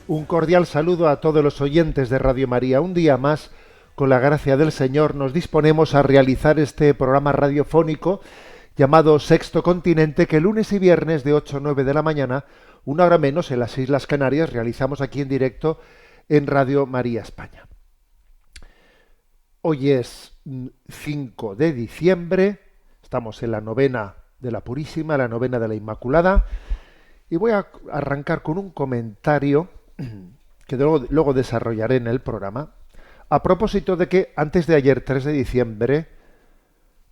Un cordial saludo a todos los oyentes de Radio María. Un día más, con la gracia del Señor, nos disponemos a realizar este programa radiofónico llamado Sexto Continente, que lunes y viernes de 8 a 9 de la mañana, una hora menos en las Islas Canarias, realizamos aquí en directo en Radio María España. Hoy es 5 de diciembre, estamos en la novena de la Purísima, la novena de la Inmaculada, y voy a arrancar con un comentario que luego desarrollaré en el programa, a propósito de que antes de ayer, 3 de diciembre,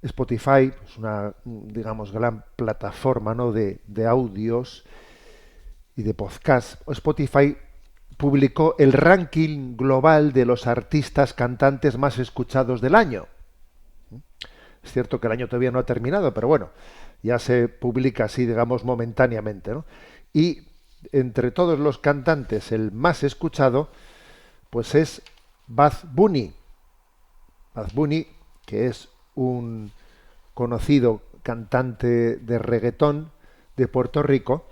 Spotify, pues una, digamos, gran plataforma, ¿no?, de audios y de podcast, Spotify publicó el ranking global de los artistas cantantes más escuchados del año. Es cierto que el año todavía no ha terminado, pero bueno, ya se publica así, digamos, momentáneamente, ¿no? Y entre todos los cantantes, el más escuchado, pues es Bad Bunny. Bad Bunny, que es un conocido cantante de reggaetón de Puerto Rico,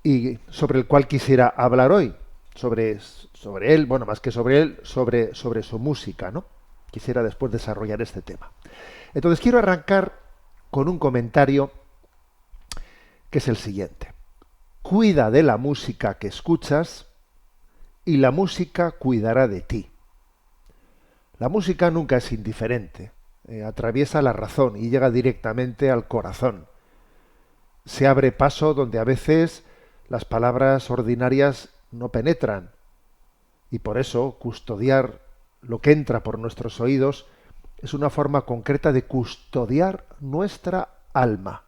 y sobre el cual quisiera hablar hoy, sobre él, bueno, más que sobre él, sobre su música, ¿no? Quisiera después desarrollar este tema. Entonces quiero arrancar con un comentario que es el siguiente. Cuida de la música que escuchas y la música cuidará de ti. La música nunca es indiferente, atraviesa la razón y llega directamente al corazón. Se abre paso donde a veces las palabras ordinarias no penetran, y por eso custodiar lo que entra por nuestros oídos es una forma concreta de custodiar nuestra alma.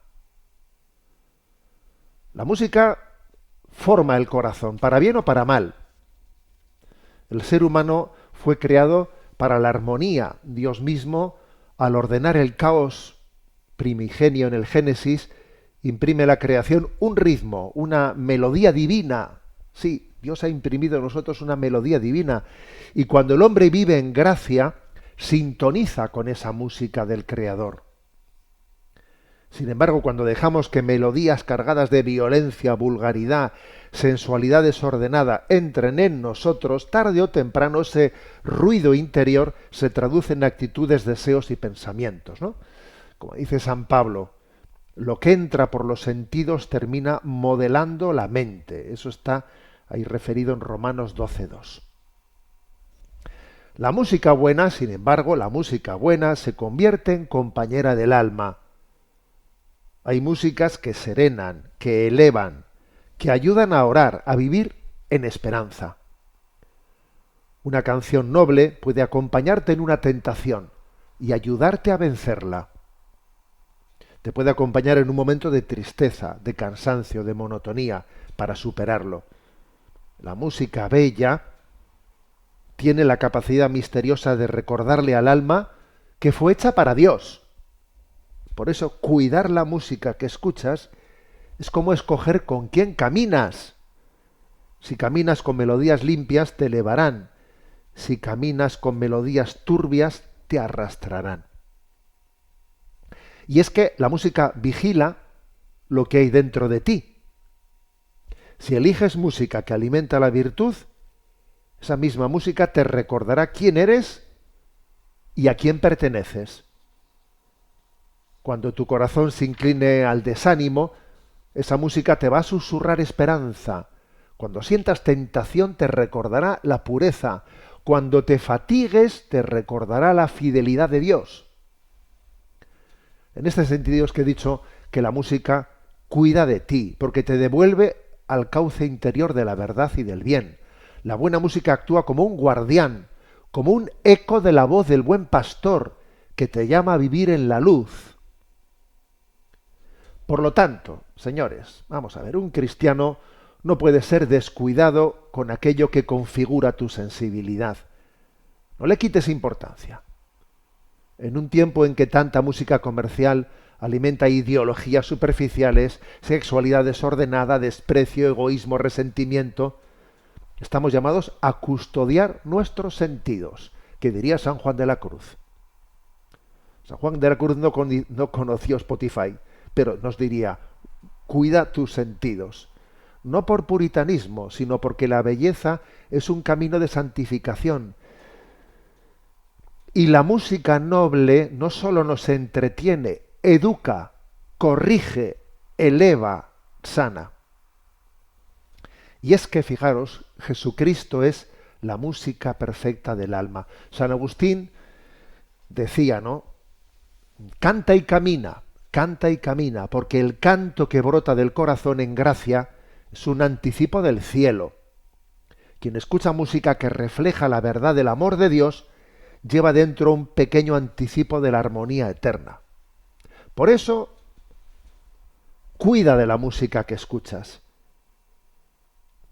La música forma el corazón, para bien o para mal. El ser humano fue creado para la armonía. Dios mismo, al ordenar el caos primigenio en el Génesis, imprime a la creación un ritmo, una melodía divina. Sí, Dios ha imprimido en nosotros una melodía divina. Y cuando el hombre vive en gracia, sintoniza con esa música del Creador. Sin embargo, cuando dejamos que melodías cargadas de violencia, vulgaridad, sensualidad desordenada entren en nosotros, tarde o temprano ese ruido interior se traduce en actitudes, deseos y pensamientos, ¿no? Como dice San Pablo, lo que entra por los sentidos termina modelando la mente. Eso está ahí referido en Romanos 12:2. La música buena, sin embargo, la música buena se convierte en compañera del alma. Hay músicas que serenan, que elevan, que ayudan a orar, a vivir en esperanza. Una canción noble puede acompañarte en una tentación y ayudarte a vencerla. Te puede acompañar en un momento de tristeza, de cansancio, de monotonía, para superarlo. La música bella tiene la capacidad misteriosa de recordarle al alma que fue hecha para Dios. Por eso, cuidar la música que escuchas es como escoger con quién caminas. Si caminas con melodías limpias, te elevarán. Si caminas con melodías turbias, te arrastrarán. Y es que la música vigila lo que hay dentro de ti. Si eliges música que alimenta la virtud, esa misma música te recordará quién eres y a quién perteneces. Cuando tu corazón se incline al desánimo, esa música te va a susurrar esperanza. Cuando sientas tentación, te recordará la pureza. Cuando te fatigues, te recordará la fidelidad de Dios. En este sentido es que he dicho que la música cuida de ti, porque te devuelve al cauce interior de la verdad y del bien. La buena música actúa como un guardián, como un eco de la voz del buen pastor, que te llama a vivir en la luz. Por lo tanto, señores, vamos a ver, un cristiano no puede ser descuidado con aquello que configura tu sensibilidad. No le quites importancia. En un tiempo en que tanta música comercial alimenta ideologías superficiales, sexualidad desordenada, desprecio, egoísmo, resentimiento, estamos llamados a custodiar nuestros sentidos, que diría San Juan de la Cruz. San Juan de la Cruz no conoció Spotify, pero nos diría, cuida tus sentidos. no por puritanismo, sino porque la belleza es un camino de santificación. Y la música noble no solo nos entretiene, educa, corrige, eleva, sana. Y es que, fijaros, Jesucristo es la música perfecta del alma. San Agustín decía, ¿no? Canta y camina, porque el canto que brota del corazón en gracia es un anticipo del cielo. Quien escucha música que refleja la verdad del amor de Dios, lleva dentro un pequeño anticipo de la armonía eterna. Por eso, cuida de la música que escuchas.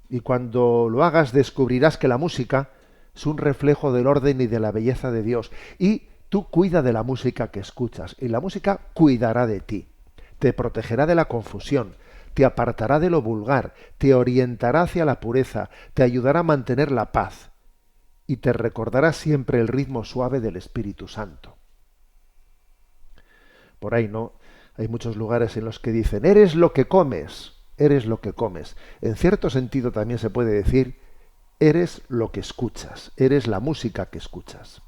Y cuando lo hagas, descubrirás que la música es un reflejo del orden y de la belleza de Dios. Y tú cuida de la música que escuchas. Y la música cuidará de ti. Te protegerá de la confusión. Te apartará de lo vulgar. Te orientará hacia la pureza. Te ayudará a mantener la paz. Y te recordará siempre el ritmo suave del Espíritu Santo. Por ahí, ¿no? Hay muchos lugares en los que dicen, eres lo que comes. Eres lo que comes. En cierto sentido también se puede decir, eres lo que escuchas, eres la música que escuchas.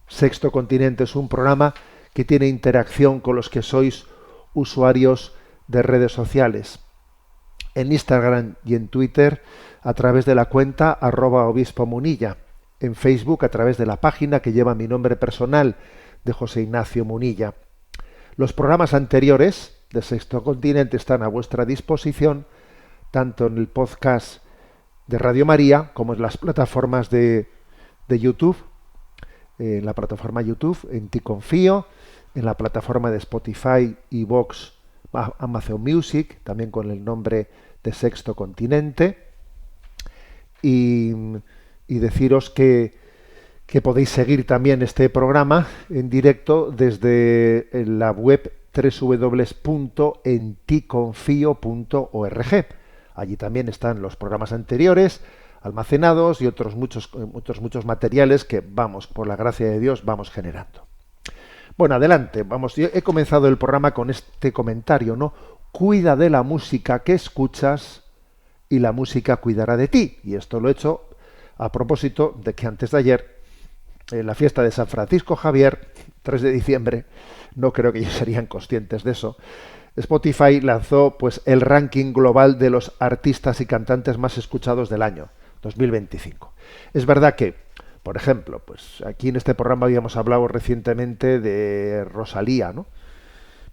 Sexto Continente es un programa que tiene interacción con los que sois usuarios de redes sociales. En Instagram y en Twitter a través de la cuenta @obispo_munilla. En Facebook a través de la página que lleva mi nombre personal de José Ignacio Munilla. Los programas anteriores de Sexto Continente están a vuestra disposición, tanto en el podcast de Radio María como en las plataformas de YouTube, en la plataforma YouTube, en Ti Confío, en la plataforma de Spotify, iVoox, Amazon Music, también con el nombre de Sexto Continente, y deciros que podéis seguir también este programa en directo desde la web www.enticonfio.org. Allí también están los programas anteriores almacenados y otros muchos materiales que vamos, por la gracia de Dios, vamos generando. Bueno, adelante, vamos. Yo he comenzado el programa con este comentario, ¿no? Cuida de la música que escuchas y la música cuidará de ti. Y esto lo he hecho a propósito de que antes de ayer, en la fiesta de San Francisco Javier, 3 de diciembre, no creo que ellos serían conscientes de eso, Spotify lanzó pues el ranking global de los artistas y cantantes más escuchados del año 2025. Es verdad que, por ejemplo, pues aquí en este programa habíamos hablado recientemente de Rosalía, ¿no?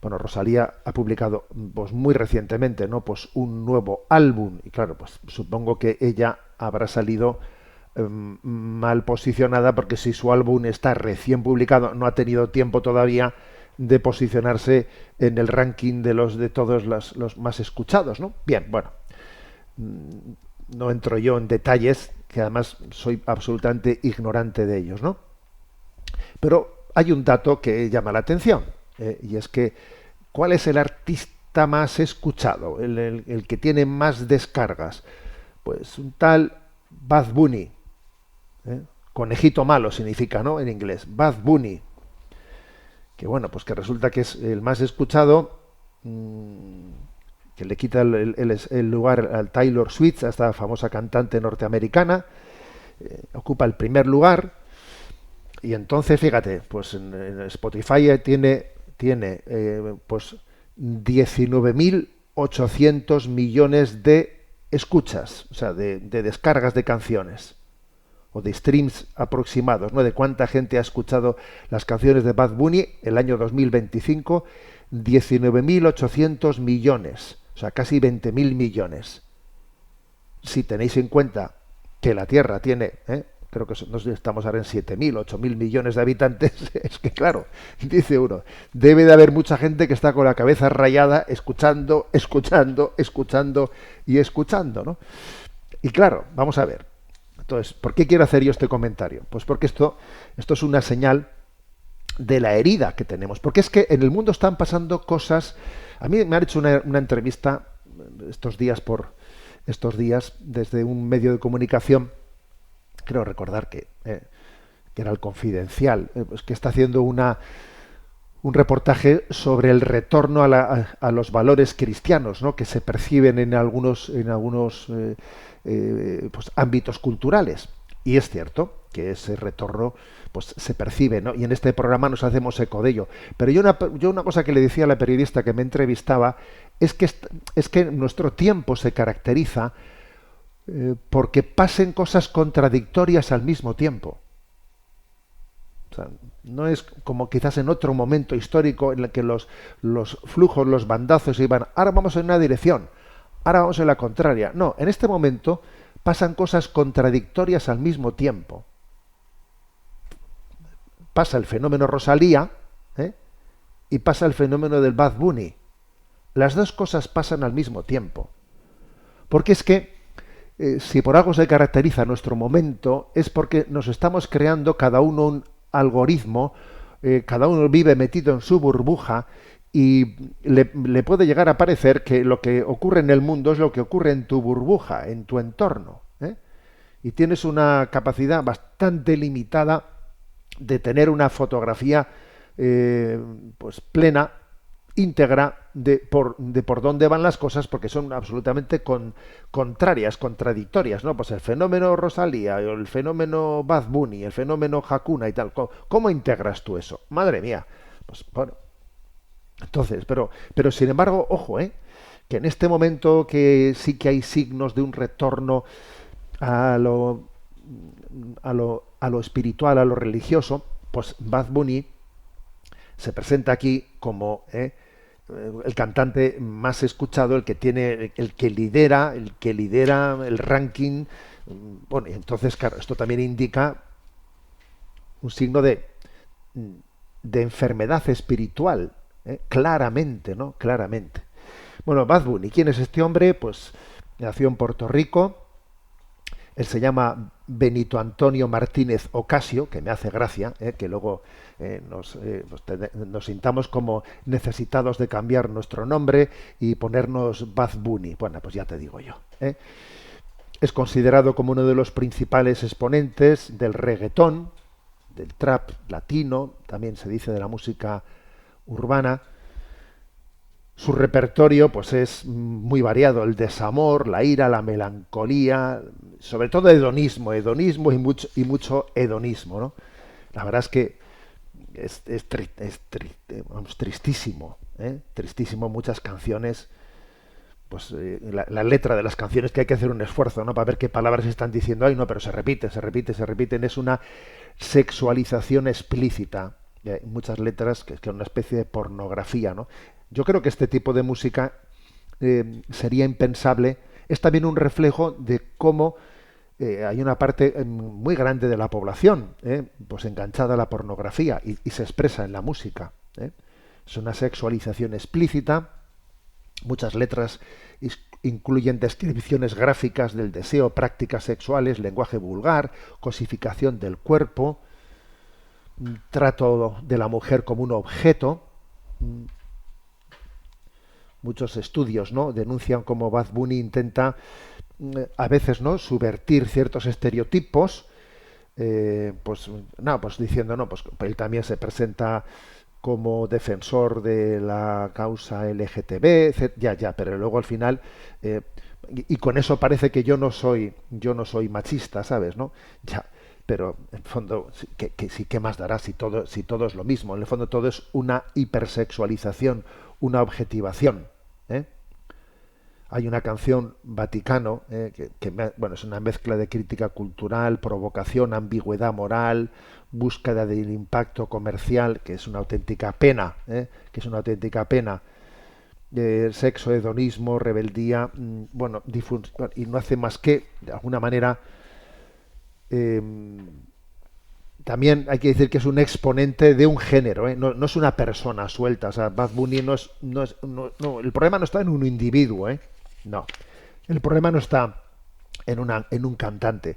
Bueno, Rosalía ha publicado pues muy recientemente, ¿no? Pues un nuevo álbum, y claro, pues supongo que ella habrá salido mal posicionada, porque si su álbum está recién publicado, no ha tenido tiempo todavía de posicionarse en el ranking de todos los más escuchados, ¿no? Bien, bueno, no entro yo en detalles, que además soy absolutamente ignorante de ellos, ¿no? Pero hay un dato que llama la atención, y es que ¿cuál es el artista más escuchado, el que tiene más descargas? Pues un tal Bad Bunny, conejito malo significa, ¿no? En inglés, Bad Bunny, que bueno, pues que resulta que es el más escuchado, que le quita el lugar al Taylor Swift, a esta famosa cantante norteamericana, ocupa el primer lugar. Y entonces, fíjate, pues en Spotify tiene pues 19.800 millones de escuchas, o sea, de descargas de canciones, o de streams aproximados, ¿no? De cuánta gente ha escuchado las canciones de Bad Bunny el año 2025, 19.800 millones, o sea, casi 20.000 millones. Si tenéis en cuenta que la Tierra tiene, creo que nos estamos ahora en 7.000, 8.000 millones de habitantes, es que claro, dice uno, debe de haber mucha gente que está con la cabeza rayada, escuchando y escuchando, ¿no? Y claro, vamos a ver. Entonces, ¿por qué quiero hacer yo este comentario? Pues porque esto es una señal de la herida que tenemos. Porque es que en el mundo están pasando cosas. A mí me han hecho una entrevista estos días desde un medio de comunicación. Creo recordar que era el Confidencial, pues que está haciendo una un reportaje sobre el retorno a los valores cristianos, ¿no? Que se perciben en algunos pues, ámbitos culturales. Y es cierto que ese retorno pues, se percibe, ¿no? Y en este programa nos hacemos eco de ello. Pero yo una cosa que le decía a la periodista que me entrevistaba es que nuestro tiempo se caracteriza porque pasen cosas contradictorias al mismo tiempo. O sea, no es como quizás en otro momento histórico en el que los flujos, los bandazos iban, ahora vamos en una dirección, ahora vamos en la contraria. No, en este momento pasan cosas contradictorias al mismo tiempo. Pasa el fenómeno Rosalía, ¿eh? Y pasa el fenómeno del Bad Bunny. Las dos cosas pasan al mismo tiempo. Porque es que si por algo se caracteriza nuestro momento, es porque nos estamos creando cada uno un algoritmo, cada uno vive metido en su burbuja y le puede llegar a parecer que lo que ocurre en el mundo es lo que ocurre en tu burbuja, en tu entorno, ¿eh? Y tienes una capacidad bastante limitada de tener una fotografía pues plena, íntegra de por dónde van las cosas, porque son absolutamente contrarias, contradictorias, ¿no? Pues el fenómeno Rosalía, o el fenómeno Bad Bunny, el fenómeno Hakuna y tal. ¿Cómo integras tú eso? Madre mía. Pues bueno. Entonces, pero sin embargo, ojo, que en este momento que sí que hay signos de un retorno a lo espiritual, a lo religioso, pues Bad Bunny se presenta aquí como el cantante más escuchado, el que lidera el ranking. Bueno, y entonces, claro, esto también indica un signo de enfermedad espiritual, claramente, ¿no? Claramente. Bueno, Bad Bunny, ¿quién es este hombre? Pues nació en Puerto Rico. Él se llama Benito Antonio Martínez Ocasio, que me hace gracia, que luego nos sintamos como necesitados de cambiar nuestro nombre y ponernos Bad Bunny. Bueno, pues ya te digo yo. Es considerado como uno de los principales exponentes del reggaetón, del trap latino, también se dice de la música urbana. Su repertorio pues es muy variado, el desamor, la ira, la melancolía, sobre todo hedonismo y mucho hedonismo, ¿no? La verdad es que vamos, tristísimo, tristísimo muchas canciones, pues la letra de las canciones que hay que hacer un esfuerzo, ¿no? Para ver qué palabras están diciendo ahí, no, pero se repite, se repiten, es una sexualización explícita. Y hay muchas letras que es una especie de pornografía, ¿no? Yo creo que este tipo de música sería impensable. Es también un reflejo de cómo hay una parte muy grande de la población pues enganchada a la pornografía y se expresa en la música. Es una sexualización explícita. Muchas letras incluyen descripciones gráficas del deseo, prácticas sexuales, lenguaje vulgar, cosificación del cuerpo, trato de la mujer como un objeto. Muchos estudios, ¿no?, denuncian cómo Bad Bunny intenta a veces, ¿no?, subvertir ciertos estereotipos, pues diciendo, no, pues él también se presenta como defensor de la causa LGTB, ya, pero luego al final y con eso parece que yo no soy machista, ¿sabes? ¿No? Ya, pero en fondo que sí, ¿qué más dará si todo es lo mismo? En el fondo todo es una hipersexualización, una objetivación. ¿eh? Hay una canción, Vaticano, bueno, es una mezcla de crítica cultural, provocación, ambigüedad moral, búsqueda del impacto comercial, que es una auténtica pena, sexo, hedonismo, rebeldía, bueno, y no hace más que, de alguna manera, eh, también hay que decir que es un exponente de un género, no es una persona suelta. O sea, Bad Bunny no, el problema no está en un individuo, no. El problema no está en un cantante.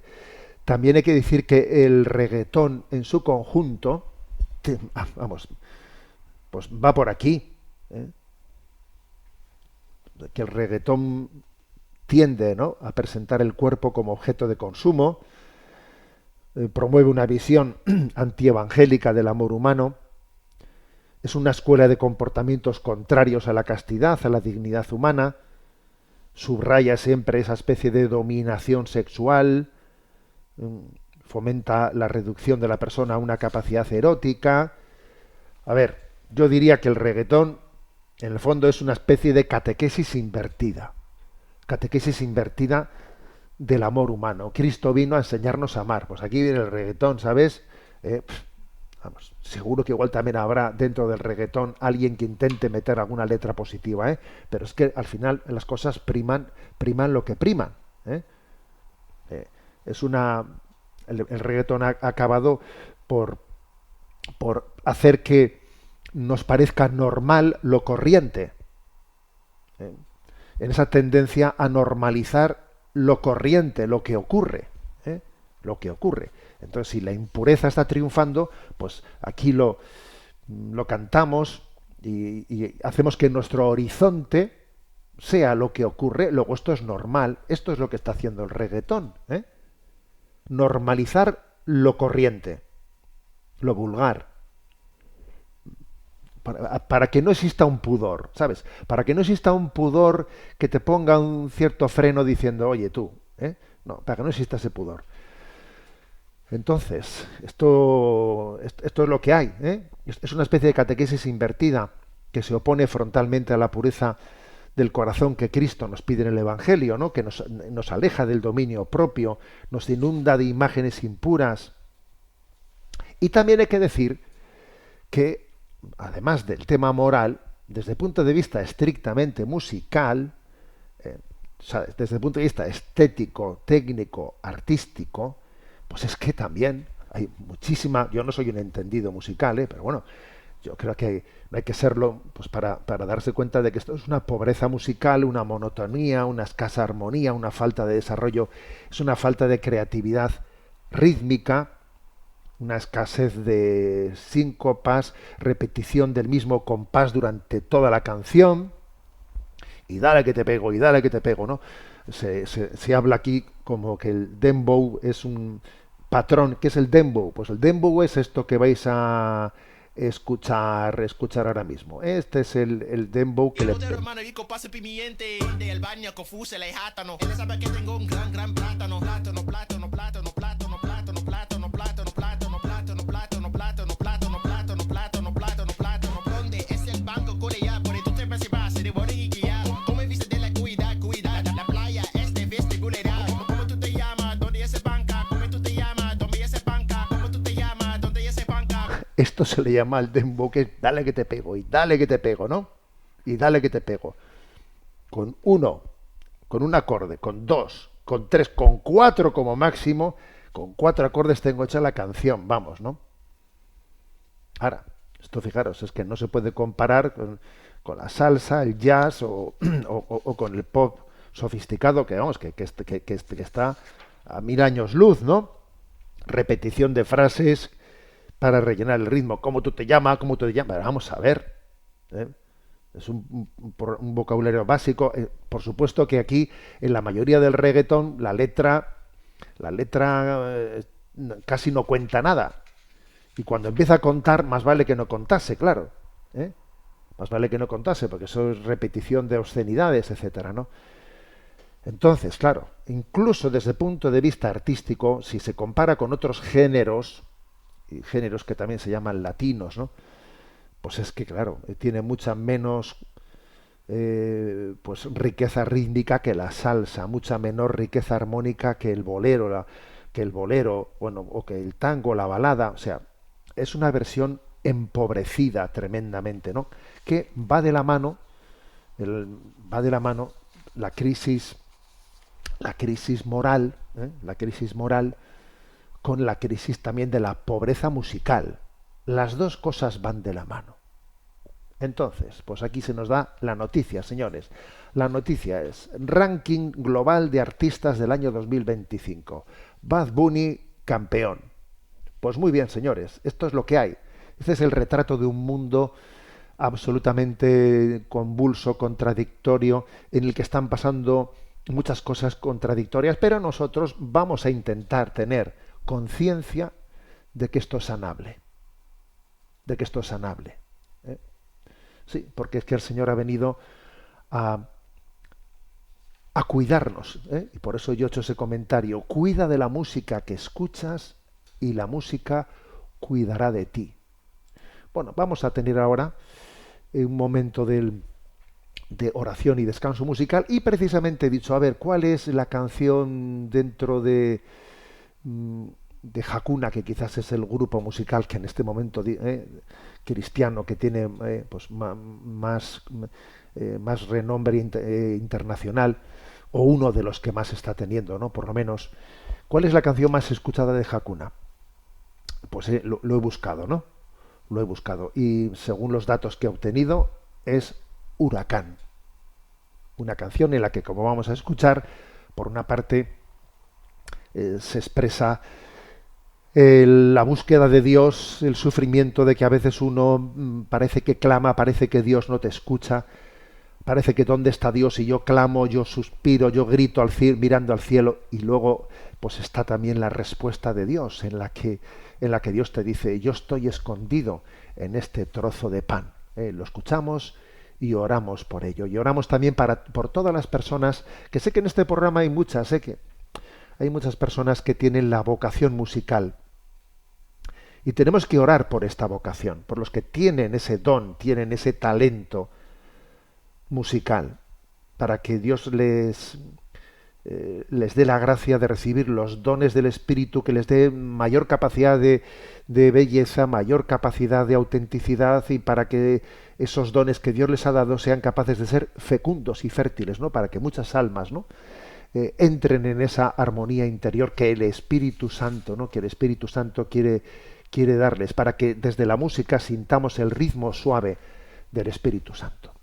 También hay que decir que el reggaetón en su conjunto, vamos, pues va por aquí, que el reggaetón tiende, ¿no?, a presentar el cuerpo como objeto de consumo, promueve una visión antievangélica del amor humano, Es una escuela de comportamientos contrarios a la castidad, a la dignidad humana. Subraya siempre esa especie de dominación sexual. Fomenta la reducción de la persona a una capacidad erótica. A ver, yo diría que el reggaetón, en el fondo, es una especie de catequesis invertida. Catequesis invertida del amor humano. Cristo vino a enseñarnos a amar. Pues aquí viene el reggaetón, ¿sabes? Vamos, seguro que igual también habrá dentro del reggaetón alguien que intente meter alguna letra positiva, ¿eh? Pero es que al final las cosas priman lo que priman, ¿eh? Es una el reggaetón ha acabado por hacer que nos parezca normal lo corriente, ¿eh? En esa tendencia a normalizar lo corriente, lo que ocurre, ¿eh? Lo que ocurre. Entonces, si la impureza está triunfando, pues aquí lo cantamos y hacemos que nuestro horizonte sea lo que ocurre. Luego, esto es normal. Esto es lo que está haciendo el reggaetón, ¿eh? Normalizar lo corriente, lo vulgar, para que no exista un pudor, ¿sabes? Para que no exista un pudor que te ponga un cierto freno diciendo, oye tú, ¿eh? No, para que no exista ese pudor. Entonces, esto es lo que hay, ¿eh? Es una especie de catequesis invertida que se opone frontalmente a la pureza del corazón que Cristo nos pide en el Evangelio, ¿no? Que nos aleja del dominio propio, nos inunda de imágenes impuras. Y también hay que decir que, además del tema moral, desde el punto de vista estrictamente musical, o sea, desde el punto de vista estético, técnico, artístico, pues es que también hay muchísima. Yo no soy un entendido musical, pero bueno, yo creo que no hay que serlo, pues para darse cuenta de que esto es una pobreza musical, una monotonía, una escasa armonía, una falta de desarrollo, es una falta de creatividad rítmica, una escasez de síncopas, repetición del mismo compás durante toda la canción, y dale que te pego, y dale que te pego, ¿no? Se habla aquí como que el dembow es un patrón. ¿Qué es el dembow? Pues el dembow es esto que vais a escuchar ahora mismo. Este es el dembow que le... Esto se le llama el dembow, que es dale que te pego, y dale que te pego, ¿no? Y dale que te pego. Con uno, con un acorde, con dos, con tres, con cuatro como máximo, con cuatro acordes tengo hecha la canción, vamos, ¿no? Ahora, esto fijaros, es que no se puede comparar con la salsa, el jazz o con el pop sofisticado, que vamos, que está a 1000 años luz, ¿no? Repetición de frases para rellenar el ritmo. ¿Cómo tú te llamas? ¿Cómo tú te llamas? Pero vamos a ver, ¿eh? Es un vocabulario básico. Por supuesto que aquí, en la mayoría del reggaetón, la letra casi no cuenta nada. Y cuando empieza a contar, más vale que no contase, claro, ¿eh? Más vale que no contase, porque eso es repetición de obscenidades, etcétera, ¿no? Entonces, claro, incluso desde el punto de vista artístico, si se compara con otros géneros, y géneros que también se llaman latinos, ¿no? Pues es que, claro, tiene mucha menos pues riqueza rítmica que la salsa, mucha menor riqueza armónica que el bolero, bueno, o que el tango, la balada. O sea, es una versión empobrecida tremendamente, ¿no? Que va de la mano, va de la mano la crisis moral, la crisis moral, con la crisis también de la pobreza musical. Las dos cosas van de la mano. Entonces, pues aquí se nos da la noticia, señores. La noticia es ranking global de artistas del año 2025. Bad Bunny, campeón. Pues muy bien, señores, esto es lo que hay. Este es el retrato de un mundo absolutamente convulso, contradictorio, en el que están pasando muchas cosas contradictorias, pero nosotros vamos a intentar tener conciencia de que esto es sanable, de que esto es sanable, ¿eh? Sí, porque es que el Señor ha venido a, a cuidarnos, ¿eh? Y por eso yo he hecho ese comentario. Cuida de la música que escuchas y la música cuidará de ti. Bueno, vamos a tener ahora un momento de oración y descanso musical y precisamente he dicho, a ver, ¿cuál es la canción dentro de Hakuna, que quizás es el grupo musical que en este momento cristiano que tiene pues más renombre internacional, o uno de los que más está teniendo, ¿no? Por lo menos, ¿cuál es la canción más escuchada de Hakuna? Pues lo he buscado, ¿no? Lo he buscado y según los datos que he obtenido es Huracán, una canción en la que, como vamos a escuchar, por una parte se expresa la búsqueda de Dios, el sufrimiento de que a veces uno parece que clama, parece que Dios no te escucha, parece que ¿dónde está Dios? Y yo clamo, yo suspiro, yo grito mirando al cielo, y luego pues está también la respuesta de Dios en la que Dios te dice, yo estoy escondido en este trozo de pan. Lo escuchamos y oramos por ello. Y oramos también por todas las personas, que sé que en este programa hay muchas, sé que hay muchas personas que tienen la vocación musical. Y tenemos que orar por esta vocación, por los que tienen ese don, tienen ese talento musical, para que Dios les dé la gracia de recibir los dones del Espíritu, que les dé mayor capacidad de belleza, mayor capacidad de autenticidad, y para que esos dones que Dios les ha dado sean capaces de ser fecundos y fértiles, ¿no? Para que muchas almas, ¿no? Entren en esa armonía interior que el Espíritu Santo, ¿no? Que el Espíritu Santo quiere darles, para que desde la música sintamos el ritmo suave del Espíritu Santo.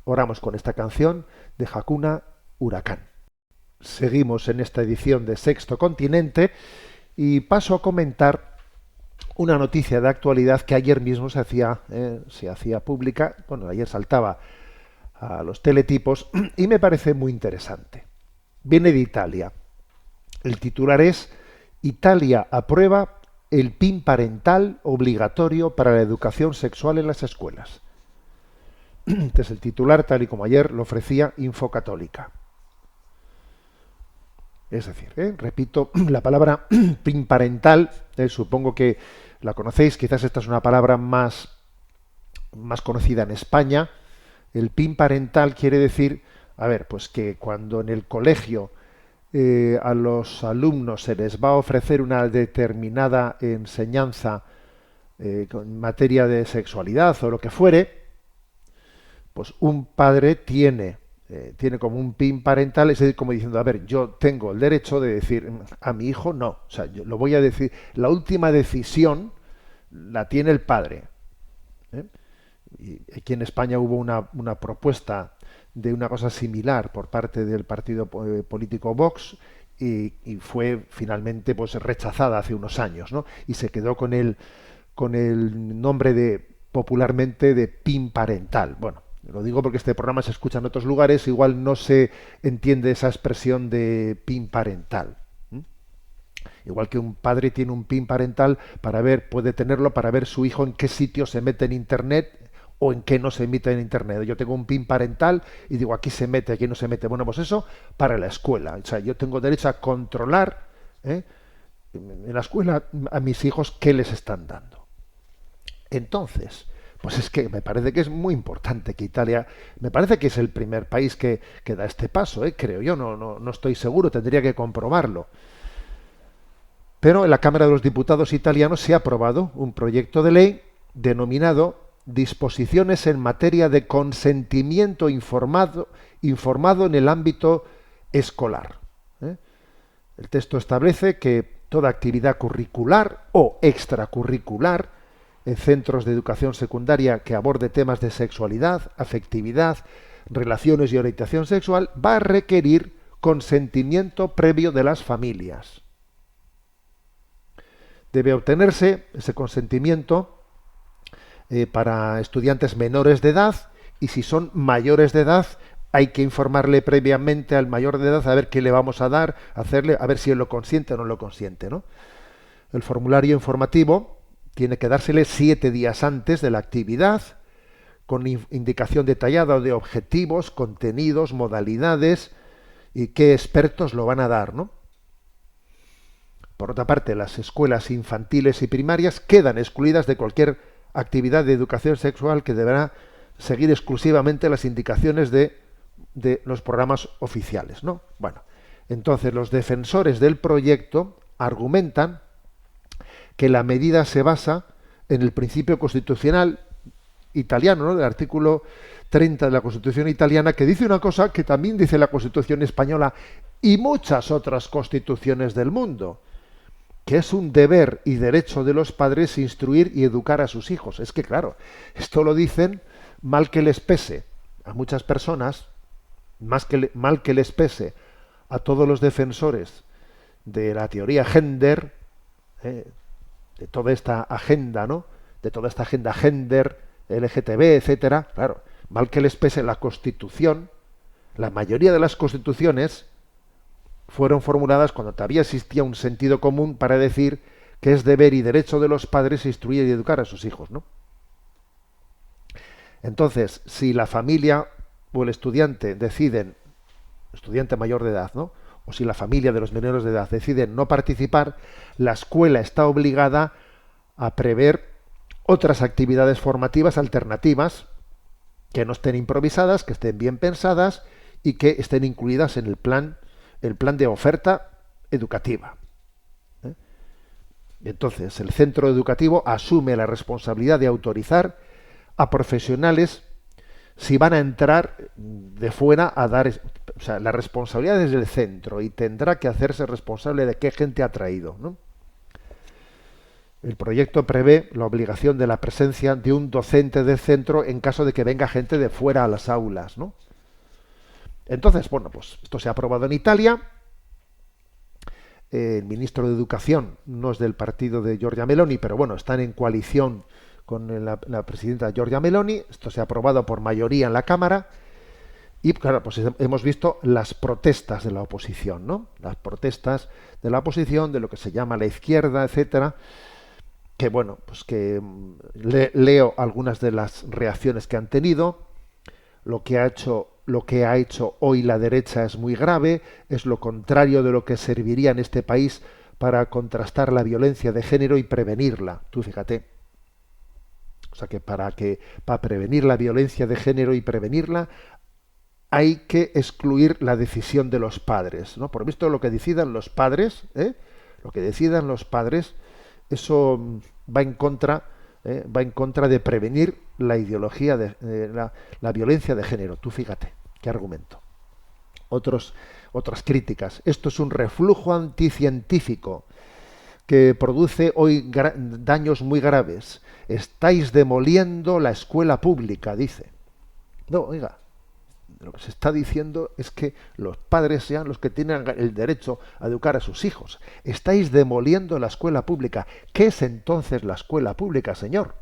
Oramos con esta canción de Hakuna, Huracán. Seguimos en esta edición de Sexto Continente y paso a comentar una noticia de actualidad que ayer mismo se hacía pública. Bueno, ayer saltaba a los teletipos y me parece muy interesante. Viene de Italia. El titular es: Italia aprueba el PIN parental obligatorio para la educación sexual en las escuelas. Este es el titular, tal y como ayer lo ofrecía Infocatólica. Es decir, repito, la palabra PIN parental, supongo que la conocéis, quizás esta es una palabra más conocida en España. El PIN parental quiere decir, a ver, pues que cuando en el colegio a los alumnos se les va a ofrecer una determinada enseñanza en materia de sexualidad o lo que fuere, pues un padre tiene como un PIN parental, es decir, como diciendo, a ver, yo tengo el derecho de decir a mi hijo no, o sea, yo lo voy a decir, la última decisión la tiene el padre. Y aquí en España hubo una propuesta de una cosa similar por parte del partido político Vox y fue finalmente pues rechazada hace unos años, ¿no? Y se quedó con el nombre popularmente de PIN parental. Bueno, lo digo porque este programa se escucha en otros lugares, igual no se entiende esa expresión de PIN parental. Igual que un padre tiene un PIN parental puede tenerlo para ver su hijo en qué sitio se mete en Internet o en qué no se emite en Internet. Yo tengo un PIN parental y digo, aquí se mete, aquí no se mete. Bueno, pues eso para la escuela. O sea, yo tengo derecho a controlar en la escuela a mis hijos qué les están dando. Entonces, pues es que me parece que es muy importante que Italia, me parece que es el primer país que da este paso, creo yo, no estoy seguro, tendría que comprobarlo. Pero en la Cámara de los Diputados italianos se ha aprobado un proyecto de ley denominado Disposiciones en materia de consentimiento informado en el ámbito escolar. El texto establece que toda actividad curricular o extracurricular en centros de educación secundaria que aborde temas de sexualidad, afectividad, relaciones y orientación sexual va a requerir consentimiento previo de las familias. Debe obtenerse ese consentimiento para estudiantes menores de edad, y si son mayores de edad hay que informarle previamente al mayor de edad a ver qué le vamos a dar, hacerle, a ver si él lo consiente o no lo consiente, ¿no? El formulario informativo tiene que dársele 7 días antes de la actividad, con indicación detallada de objetivos, contenidos, modalidades y qué expertos lo van a dar, ¿no? Por otra parte, las escuelas infantiles y primarias quedan excluidas de cualquier actividad de educación sexual que deberá seguir exclusivamente las indicaciones de los programas oficiales, ¿no? Bueno, entonces los defensores del proyecto argumentan que la medida se basa en el principio constitucional italiano, ¿no? Del artículo 30 de la Constitución italiana, que dice una cosa que también dice la Constitución española y muchas otras constituciones del mundo, que es un deber y derecho de los padres instruir y educar a sus hijos. Es que, claro, esto lo dicen mal que les pese a muchas personas, mal que les pese a todos los defensores de la teoría gender, de toda esta agenda, ¿no? De toda esta agenda gender, LGTB, etcétera. Claro, mal que les pese la Constitución, la mayoría de las constituciones fueron formuladas cuando todavía existía un sentido común para decir que es deber y derecho de los padres instruir y educar a sus hijos, ¿no? Entonces, si la familia o el estudiante deciden, estudiante mayor de edad, ¿no? O si la familia de los menores de edad deciden no participar, la escuela está obligada a prever otras actividades formativas alternativas que no estén improvisadas, que estén bien pensadas y que estén incluidas en el plan de oferta educativa. Entonces, el centro educativo asume la responsabilidad de autorizar a profesionales si van a entrar de fuera a dar... O sea, la responsabilidad es del centro y tendrá que hacerse responsable de qué gente ha traído, ¿no? El proyecto prevé la obligación de la presencia de un docente del centro en caso de que venga gente de fuera a las aulas, ¿no? Entonces, bueno, pues esto se ha aprobado en Italia. El ministro de Educación no es del partido de Giorgia Meloni, pero bueno, están en coalición con la presidenta Giorgia Meloni. Esto se ha aprobado por mayoría en la Cámara. Y claro, pues hemos visto las protestas de la oposición, ¿no? Las protestas de la oposición, de lo que se llama la izquierda, etcétera. Que bueno, pues que leo algunas de las reacciones que han tenido. Lo que ha hecho hoy la derecha es muy grave, es lo contrario de lo que serviría en este país para contrastar la violencia de género y prevenirla. Tú fíjate. O sea que para prevenir la violencia de género y prevenirla hay que excluir la decisión de los padres, ¿no? Por visto lo que decidan los padres, lo que decidan los padres, eso va en contra de prevenir la ideología de la violencia de género. Tú fíjate, qué argumento. Otras críticas. Esto es un reflujo anticientífico que produce hoy daños muy graves. Estáis demoliendo la escuela pública, dice. No, oiga, lo que se está diciendo es que los padres sean los que tienen el derecho a educar a sus hijos. Estáis demoliendo la escuela pública. ¿Qué es entonces la escuela pública, señor?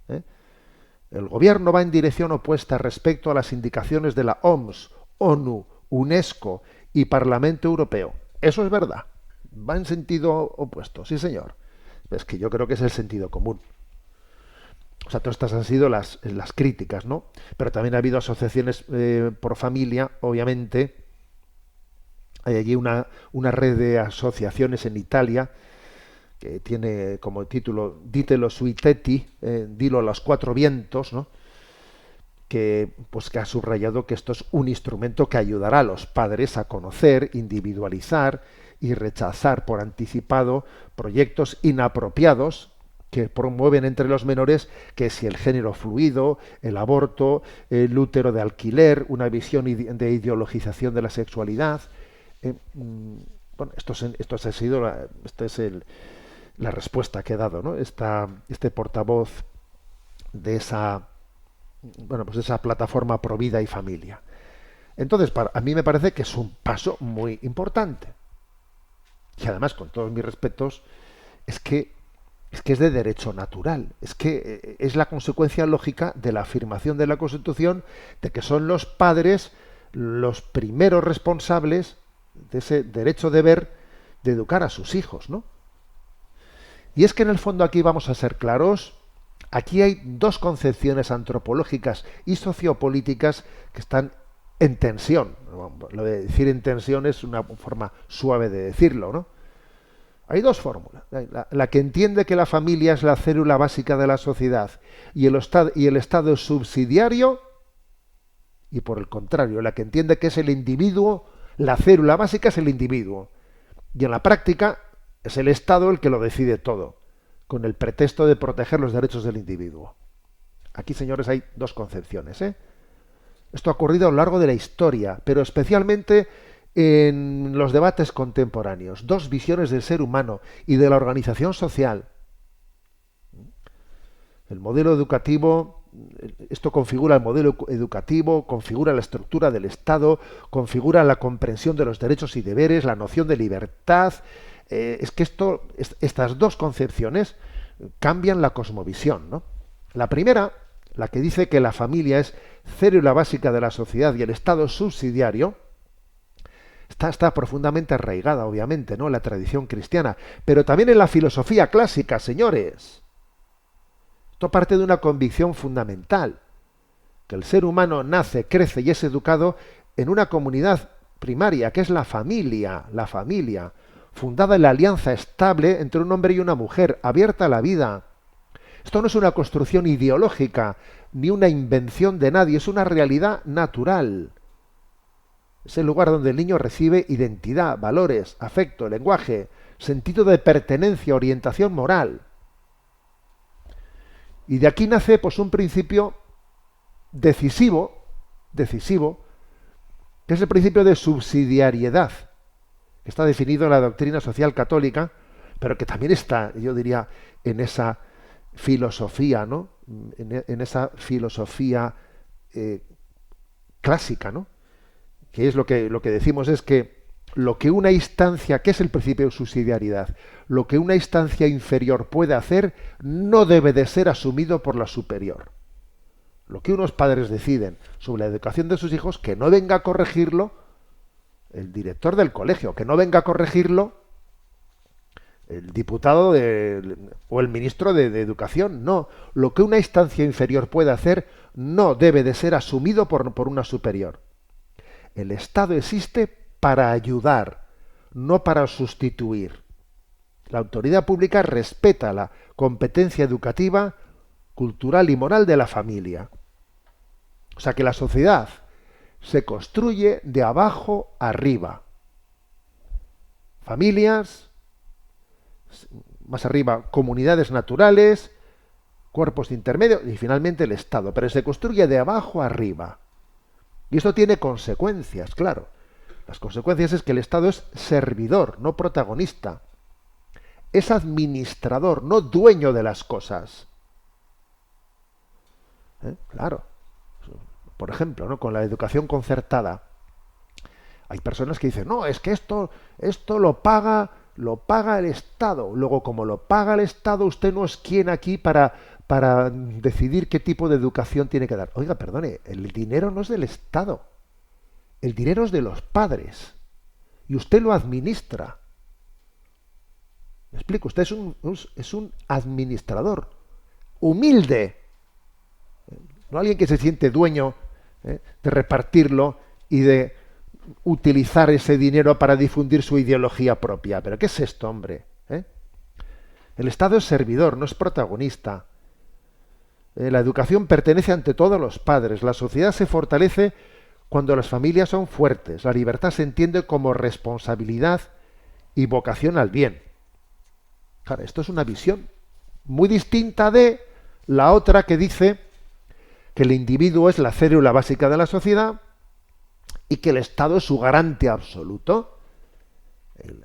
El gobierno va en dirección opuesta respecto a las indicaciones de la OMS, ONU, UNESCO y Parlamento Europeo. Eso es verdad. Va en sentido opuesto, sí, señor. Es que yo creo que es el sentido común. O sea, todas estas han sido las críticas, ¿no? Pero también ha habido asociaciones por familia, obviamente. Hay allí una red de asociaciones en Italia que tiene como título Ditelo sui tetti, dilo a los cuatro vientos, ¿no? Que ha subrayado que esto es un instrumento que ayudará a los padres a conocer, individualizar y rechazar por anticipado proyectos inapropiados que promueven entre los menores, que si el género fluido, el aborto, el útero de alquiler, una visión de ideologización de la sexualidad. Bueno, esta es la respuesta que ha dado, ¿no? Este portavoz de esa plataforma Pro Vida y Familia. Entonces, a mí me parece que es un paso muy importante. Y además, con todos mis respetos, es que es de derecho natural, es que es la consecuencia lógica de la afirmación de la Constitución de que son los padres los primeros responsables de ese derecho deber de educar a sus hijos, ¿no? Y es que en el fondo aquí vamos a ser claros, Aquí hay dos concepciones antropológicas y sociopolíticas que están en tensión. Lo de decir en tensión es una forma suave de decirlo, ¿no? Hay dos fórmulas. La que entiende que la familia es la célula básica de la sociedad y el Estado es subsidiario, y por el contrario, la que entiende que es el individuo, la célula básica es el individuo. Y en la práctica es el Estado el que lo decide todo, con el pretexto de proteger los derechos del individuo. Aquí, señores, hay dos concepciones, ¿eh? Esto ha ocurrido a lo largo de la historia, pero especialmente en los debates contemporáneos. Dos visiones del ser humano y de la organización social. El modelo educativo, esto configura el modelo educativo, configura la estructura del Estado, configura la comprensión de los derechos y deberes, la noción de libertad. Es que estas dos concepciones cambian la cosmovisión, ¿no? La primera, la que dice que la familia es célula básica de la sociedad y el Estado subsidiario, está profundamente arraigada, obviamente, ¿no?, en la tradición cristiana, pero también en la filosofía clásica, señores. Esto parte de una convicción fundamental, que el ser humano nace, crece y es educado en una comunidad primaria, que es la familia, fundada en la alianza estable entre un hombre y una mujer, abierta a la vida. Esto no es una construcción ideológica, ni una invención de nadie, es una realidad natural. Es el lugar donde el niño recibe identidad, valores, afecto, lenguaje, sentido de pertenencia, orientación moral. Y de aquí nace pues un principio decisivo, que es el principio de subsidiariedad, que está definido en la doctrina social católica, pero que también está, yo diría, en esa filosofía, ¿no? En esa filosofía clásica, ¿no? Que es lo que decimos es que lo que una instancia, ¿qué es el principio de subsidiariedad? Lo que una instancia inferior puede hacer no debe de ser asumido por la superior. Lo que unos padres deciden sobre la educación de sus hijos, que no venga a corregirlo el director del colegio, que no venga a corregirlo el diputado o el ministro de Educación. No, lo que una instancia inferior puede hacer no debe de ser asumido por una superior. El Estado existe para ayudar, no para sustituir. La autoridad pública respeta la competencia educativa, cultural y moral de la familia. O sea que la sociedad se construye de abajo arriba. Familias, más arriba comunidades naturales, cuerpos intermedios y finalmente el Estado. Pero se construye de abajo arriba. Y esto tiene consecuencias, claro. Las consecuencias es que el Estado es servidor, no protagonista. Es administrador, no dueño de las cosas. Claro. Por ejemplo, ¿no?, con la educación concertada. Hay personas que dicen, no, es que esto lo paga el Estado. Luego, como lo paga el Estado, usted no es quien aquí para decidir qué tipo de educación tiene que dar. Oiga, perdone, el dinero no es del Estado. El dinero es de los padres. Y usted lo administra. ¿Me explico? Usted es un administrador. Humilde. No alguien que se siente dueño de repartirlo y de utilizar ese dinero para difundir su ideología propia. ¿Pero qué es esto, hombre? El Estado es servidor, no es protagonista. La educación pertenece ante todo a los padres. La sociedad se fortalece cuando las familias son fuertes. La libertad se entiende como responsabilidad y vocación al bien. Claro, esto es una visión muy distinta de la otra que dice que el individuo es la célula básica de la sociedad y que el Estado es su garante absoluto.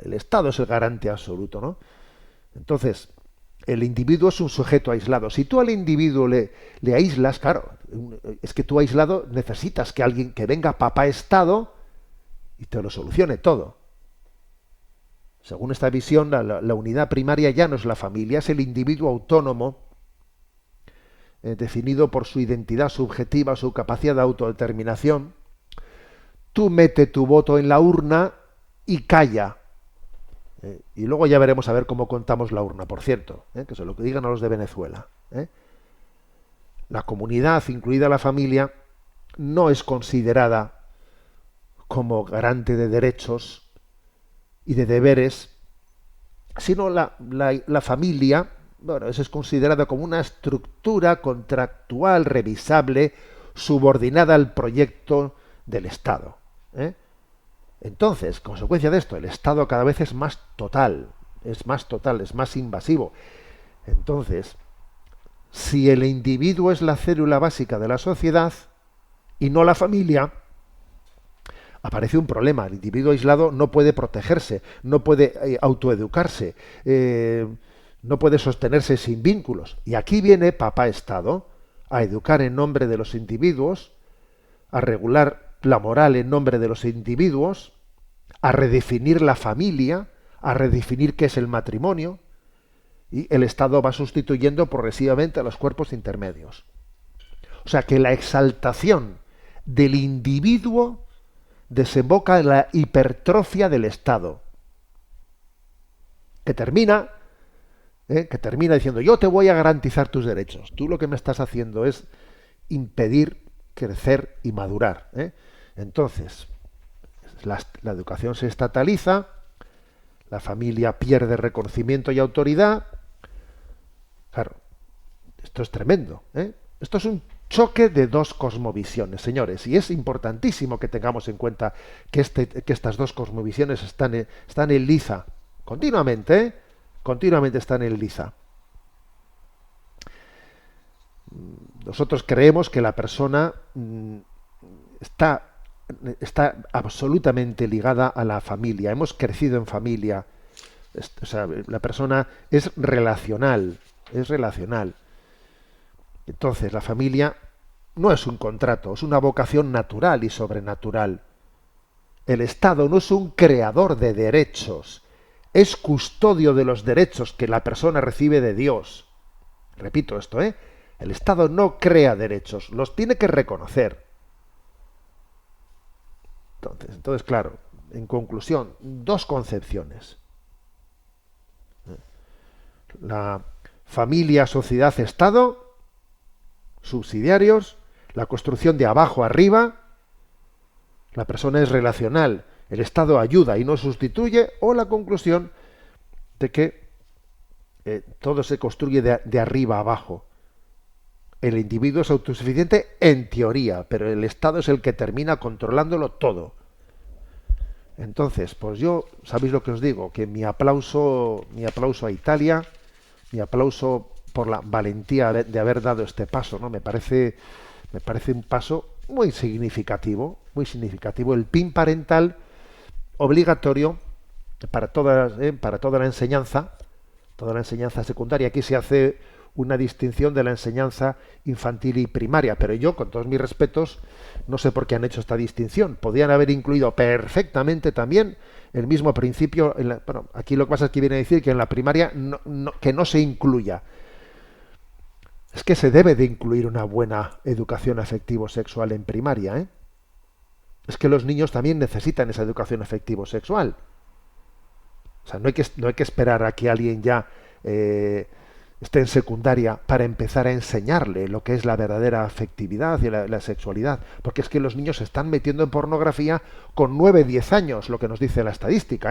El Estado es el garante absoluto, ¿no? Entonces, el individuo es un sujeto aislado. Si tú al individuo le aíslas, claro, es que tú aislado necesitas que alguien que venga papá Estado y te lo solucione todo. Según esta visión, la unidad primaria ya no es la familia, es el individuo autónomo, definido por su identidad subjetiva, su capacidad de autodeterminación. Tú mete tu voto en la urna y calla. Y luego ya veremos a ver cómo contamos la urna, por cierto, que se lo digan a los de Venezuela. la comunidad, incluida la familia, no es considerada como garante de derechos y de deberes, sino la familia, bueno, eso es considerada como una estructura contractual revisable, subordinada al proyecto del Estado. ¿Eh? Entonces, consecuencia de esto, el Estado cada vez es más total, es más invasivo. Entonces, si el individuo es la célula básica de la sociedad y no la familia, aparece un problema. El individuo aislado no puede protegerse, no puede autoeducarse, no puede sostenerse sin vínculos. Y aquí viene Papá Estado a educar en nombre de los individuos, a regular la moral en nombre de los individuos, a redefinir la familia, a redefinir qué es el matrimonio, y el Estado va sustituyendo progresivamente a los cuerpos intermedios. O sea que la exaltación del individuo desemboca en la hipertrofia del Estado, que termina diciendo: yo te voy a garantizar tus derechos. Tú lo que me estás haciendo es impedir crecer y madurar. Entonces, la educación se estataliza, la familia pierde reconocimiento y autoridad. Claro, esto es tremendo. Esto es un choque de dos cosmovisiones, señores, y es importantísimo que tengamos en cuenta que estas dos cosmovisiones están en liza continuamente, continuamente están en liza. Nosotros creemos que la persona está absolutamente ligada a la familia. Hemos crecido en familia. O sea, la persona es relacional, es relacional. Entonces, la familia no es un contrato, es una vocación natural y sobrenatural. El Estado no es un creador de derechos, es custodio de los derechos que la persona recibe de Dios. Repito esto, El Estado no crea derechos, los tiene que reconocer. Entonces, claro, en conclusión, dos concepciones. La familia, sociedad, Estado, subsidiarios, la construcción de abajo arriba, la persona es relacional, el Estado ayuda y no sustituye, o la conclusión de que todo se construye de arriba a abajo. El individuo es autosuficiente en teoría, pero el Estado es el que termina controlándolo todo. Entonces, pues yo, ¿sabéis lo que os digo? Que mi aplauso a Italia, mi aplauso por la valentía de haber dado este paso, ¿no? Me parece un paso muy significativo, el PIN parental obligatorio para toda la enseñanza secundaria. Aquí se hace una distinción de la enseñanza infantil y primaria, pero yo, con todos mis respetos, no sé por qué han hecho esta distinción. Podían haber incluido perfectamente también el mismo principio. Bueno, aquí lo que pasa es que viene a decir que en la primaria que no se incluya. Es que se debe de incluir una buena educación afectivo-sexual en primaria, Es que los niños también necesitan esa educación afectivo-sexual. O sea, no hay que esperar a que alguien ya esté en secundaria para empezar a enseñarle lo que es la verdadera afectividad y la sexualidad. Porque es que los niños se están metiendo en pornografía con 9, 10 años, lo que nos dice la estadística,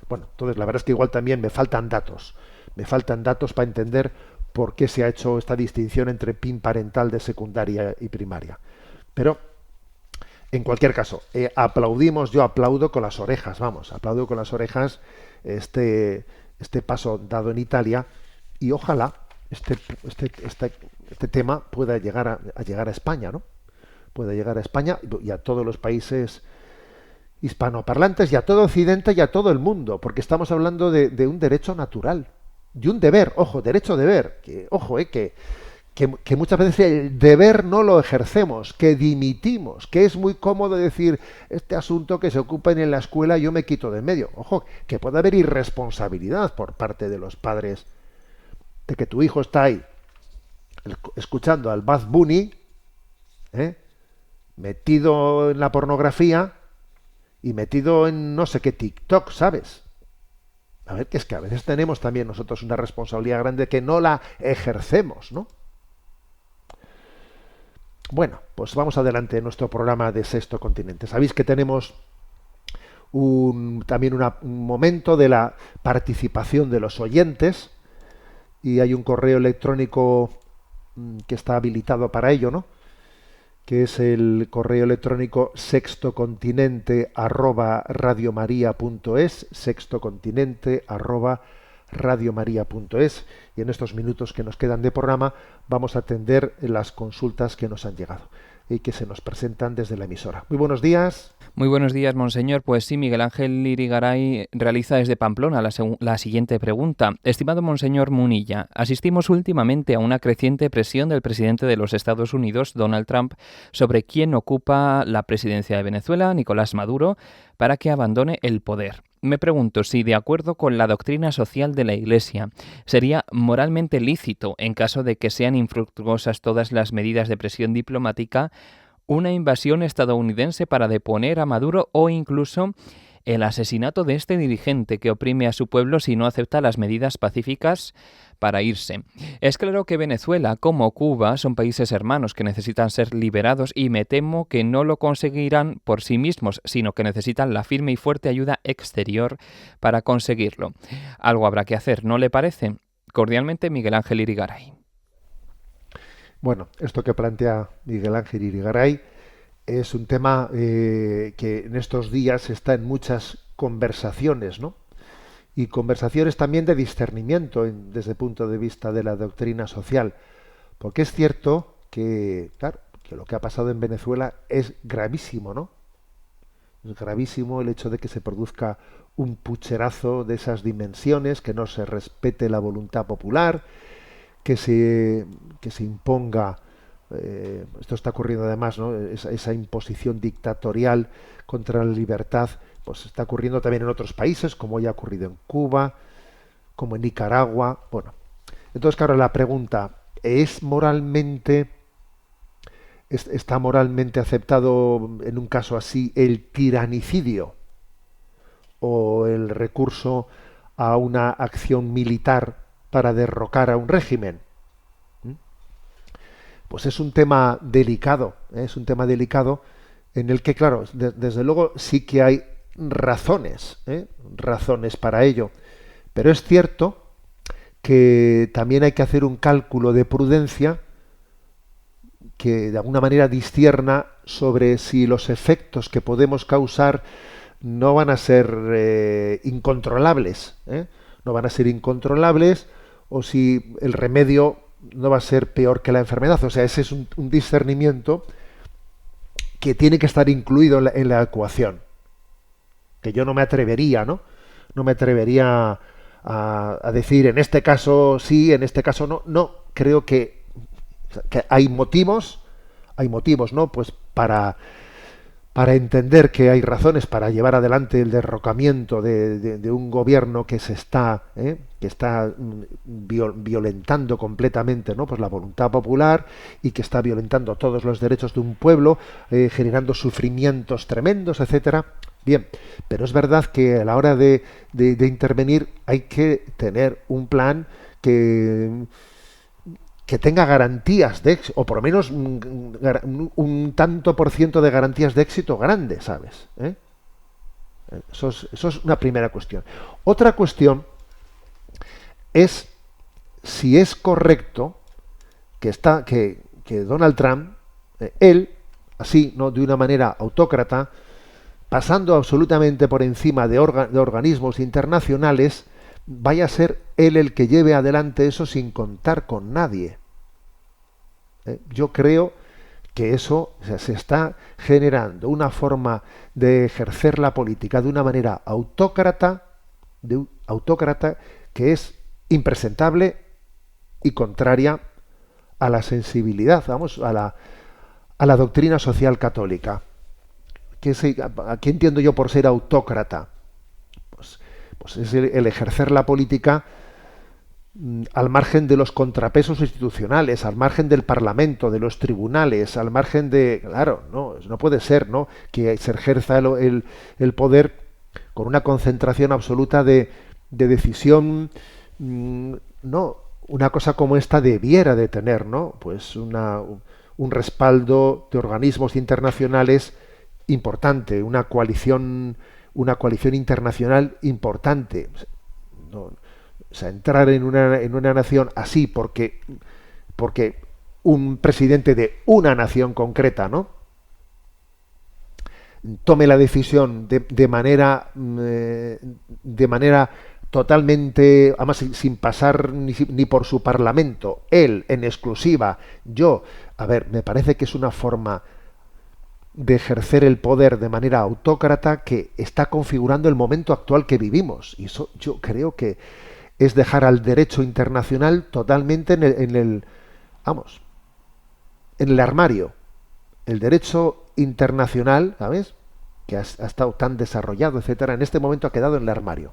Bueno, entonces la verdad es que igual también me faltan datos. Me faltan datos para entender por qué se ha hecho esta distinción entre PIN parental de secundaria y primaria. Pero, en cualquier caso, yo aplaudo con las orejas, aplaudo con las orejas este paso dado en Italia, y ojalá este tema pueda llegar a España, ¿no? Pueda llegar a España y a todos los países hispanoparlantes y a todo Occidente y a todo el mundo, porque estamos hablando de un derecho natural, de un deber, derecho-deber, que muchas veces el deber no lo ejercemos, que dimitimos, que es muy cómodo decir: este asunto que se ocupen en la escuela yo me quito de en medio. Ojo, que puede haber irresponsabilidad por parte de los padres, de que tu hijo está ahí escuchando al Bad Bunny, metido en la pornografía y metido en no sé qué TikTok, ¿sabes? A ver, que es que a veces tenemos también nosotros una responsabilidad grande que no la ejercemos, ¿no? Bueno, pues vamos adelante en nuestro programa de Sexto Continente. Sabéis que tenemos también un momento de la participación de los oyentes y hay un correo electrónico que está habilitado para ello, ¿no? Que es el correo electrónico sextocontinente@radiomaria.es, sextocontinente@radiomaria.es, y en estos minutos que nos quedan de programa vamos a atender las consultas que nos han llegado y que se nos presentan desde la emisora. Muy buenos días. Muy buenos días, monseñor. Pues sí, Miguel Ángel Irigaray realiza desde Pamplona la siguiente pregunta. Estimado monseñor Munilla, asistimos últimamente a una creciente presión del presidente de los Estados Unidos, Donald Trump, sobre quién ocupa la presidencia de Venezuela, Nicolás Maduro, para que abandone el poder. Me pregunto si, de acuerdo con la doctrina social de la Iglesia, sería moralmente lícito, en caso de que sean infructuosas todas las medidas de presión diplomática, una invasión estadounidense para deponer a Maduro o incluso el asesinato de este dirigente que oprime a su pueblo si no acepta las medidas pacíficas para irse. Es claro que Venezuela, como Cuba, son países hermanos que necesitan ser liberados y me temo que no lo conseguirán por sí mismos, sino que necesitan la firme y fuerte ayuda exterior para conseguirlo. Algo habrá que hacer, ¿no le parece? Cordialmente, Miguel Ángel Irigaray. Bueno, esto que plantea Miguel Ángel Irigaray es un tema que en estos días está en muchas conversaciones, ¿no? Y conversaciones también de discernimiento desde el punto de vista de la doctrina social. Porque es cierto que, claro, que lo que ha pasado en Venezuela es gravísimo, ¿no? Es gravísimo el hecho de que se produzca un pucherazo de esas dimensiones, que no se respete la voluntad popular, que se imponga, esto está ocurriendo además, ¿no? Esa imposición dictatorial contra la libertad, pues está ocurriendo también en otros países, como ya ha ocurrido en Cuba, como en Nicaragua. Bueno, entonces claro, la pregunta, ¿está moralmente aceptado en un caso así el tiranicidio o el recurso a una acción militar para derrocar a un régimen? Pues es un tema delicado, ¿eh? Es un tema delicado en el que, claro, desde luego sí que hay razones, razones para ello, pero es cierto que también hay que hacer un cálculo de prudencia que de alguna manera discierna sobre si los efectos que podemos causar no van a ser incontrolables, no van a ser incontrolables, o si el remedio no va a ser peor que la enfermedad. O sea, ese es un discernimiento que tiene que estar incluido en la ecuación, que yo no me atrevería, ¿no? No me atrevería a decir en este caso sí, en este caso no. No, creo que hay motivos, ¿no? Pues para entender que hay razones para llevar adelante el derrocamiento de un gobierno que está violentando completamente, ¿no? Pues la voluntad popular, y que está violentando todos los derechos de un pueblo, generando sufrimientos tremendos, etcétera. Bien, pero es verdad que a la hora de intervenir hay que tener un plan que tenga garantías de éxito, o por lo menos un tanto por ciento de garantías de éxito grande, ¿sabes? Eso es una primera cuestión. Otra cuestión es si es correcto que Donald Trump, él, así, ¿no?, de una manera autócrata, pasando absolutamente por encima de organismos internacionales, vaya a ser él el que lleve adelante eso sin contar con nadie. Yo creo que eso, o sea, se está generando una forma de ejercer la política de una manera autócrata que es impresentable y contraria a la sensibilidad, vamos, a la doctrina social católica. ¿A qué entiendo yo por ser autócrata? Pues es el ejercer la política al margen de los contrapesos institucionales, al margen del Parlamento, de los tribunales, al margen de... Claro, no puede ser, ¿no?, que se ejerza el poder con una concentración absoluta de decisión. No, una cosa como esta debiera de tener, ¿no?, pues un un respaldo de organismos internacionales importante, una coalición internacional importante. No, o sea, entrar en una nación así porque un presidente de una nación concreta, ¿no?, tome la decisión de manera totalmente, además sin pasar ni por su parlamento, él en exclusiva, yo, a ver, me parece que es una forma de ejercer el poder de manera autócrata que está configurando el momento actual que vivimos. Y eso yo creo que es dejar al derecho internacional totalmente vamos, en el armario. El derecho internacional, ¿sabes?, que ha estado tan desarrollado, etcétera, en este momento ha quedado en el armario.